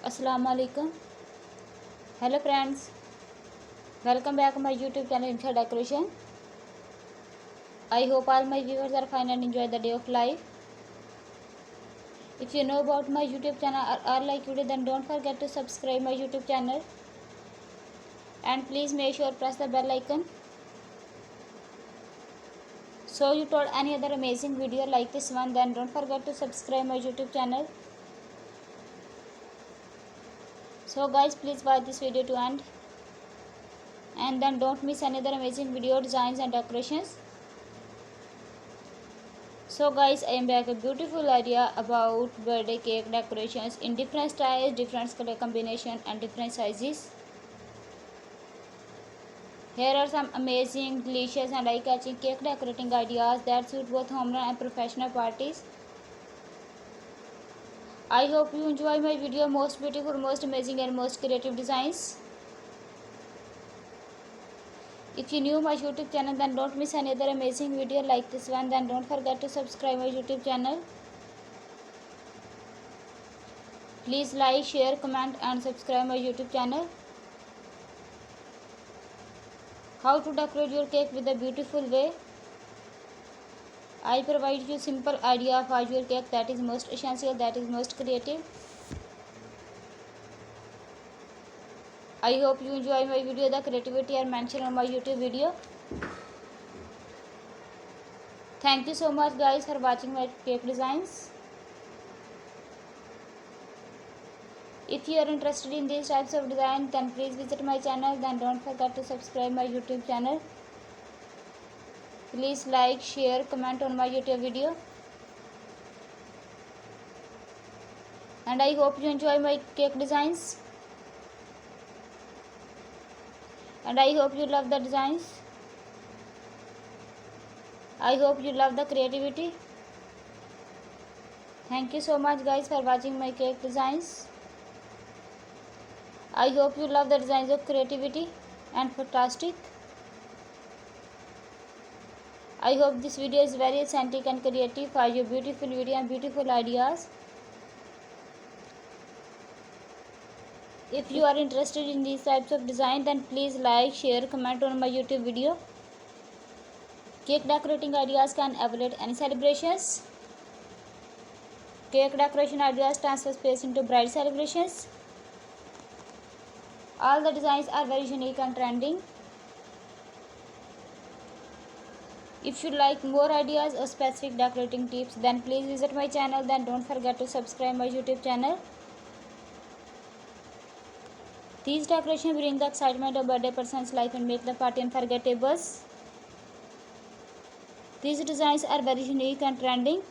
Assalamu alaikum. Hello friends, welcome back to my YouTube channel Rimsha Decoration. I hope all my viewers are fine and enjoy the day of life. If you know about my YouTube channel or are like today, then don't forget to subscribe my YouTube channel and please make sure press the bell icon so you told any other amazing video like this one, then don't forget to subscribe my YouTube channel. So guys, please watch this video to end and then don't miss another amazing video designs and decorations. So guys, I am back a beautiful idea about birthday cake decorations in different styles, different color combination and different sizes. Here are some amazing, delicious and eye-catching cake decorating ideas that suit both home run and professional parties. I hope you enjoy my video. Most beautiful, most amazing and most creative designs. If you new my YouTube channel, then don't miss another amazing video like this one. Then don't forget to subscribe my YouTube channel. Please like, share, comment and subscribe my YouTube channel. How to decorate your cake with a beautiful way. I provide you simple idea for your cake that is most essential, that is most creative. I hope you enjoy my video. The creativity are mentioned on my YouTube video. Thank you so much guys for watching my cake designs. If you are interested in these types of design, then please visit my channel. Then don't forget to subscribe my YouTube channel. Please like, share, comment on my YouTube video. And I hope you enjoy my cake designs. And I hope you love the designs. I hope you love the creativity. Thank you so much guys for watching my cake designs. I hope you love the designs of creativity and fantastic. I hope this video is very authentic and creative for your beautiful video and beautiful ideas. If you are interested in these types of design, then please like, share, comment on my YouTube video. Cake decorating ideas can evaluate any celebrations. Cake decoration ideas transfer space into bride celebrations. All the designs are very unique and trending. If you like more ideas or specific decorating tips, then please visit my channel. Then don't forget to subscribe my YouTube channel. These decorations bring the excitement of birthday person's life and make the party unforgettable. These designs are very unique and trending.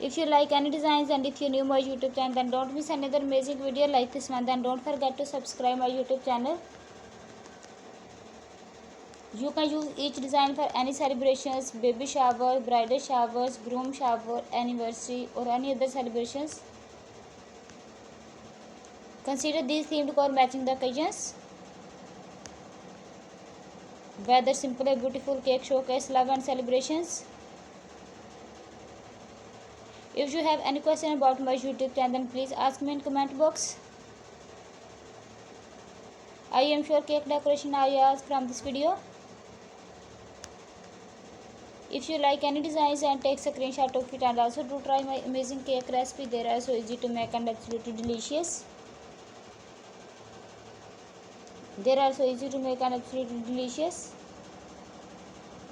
If you like any designs and if you new my YouTube channel, then don't miss another amazing video like this one. Then don't forget to subscribe my YouTube channel. You can use each design for any celebrations, baby shower, bridal showers, groom shower, anniversary or any other celebrations. Consider these themed decor matching the occasions. Whether simple or beautiful cake showcase love and celebrations. If you have any question about my YouTube channel, then please ask me in comment box. I am sure cake decoration ideas from this video. If you like any designs and take a screenshot of it and also do try my amazing cake recipe. They are so easy to make and absolutely delicious. They are so easy to make and absolutely delicious.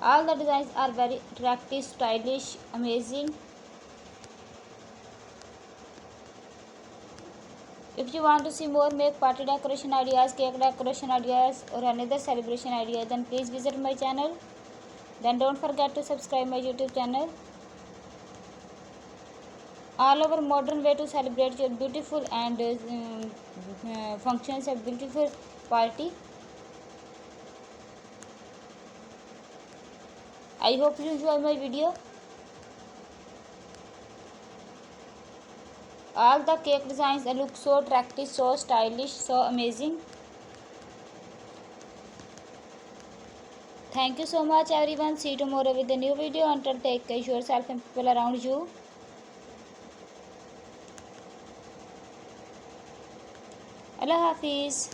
All the designs are very attractive, stylish, amazing. If you want to see more make party decoration ideas, cake decoration ideas or another celebration idea, then please visit my channel. Then don't forget to subscribe my YouTube channel. All over modern way to celebrate your beautiful and functions of beautiful party. I hope you enjoy my video. All the cake designs look so attractive, so stylish, so amazing. Thank you so much everyone. See you tomorrow with a new video. Until take care of yourself and people around you. Allah Hafiz.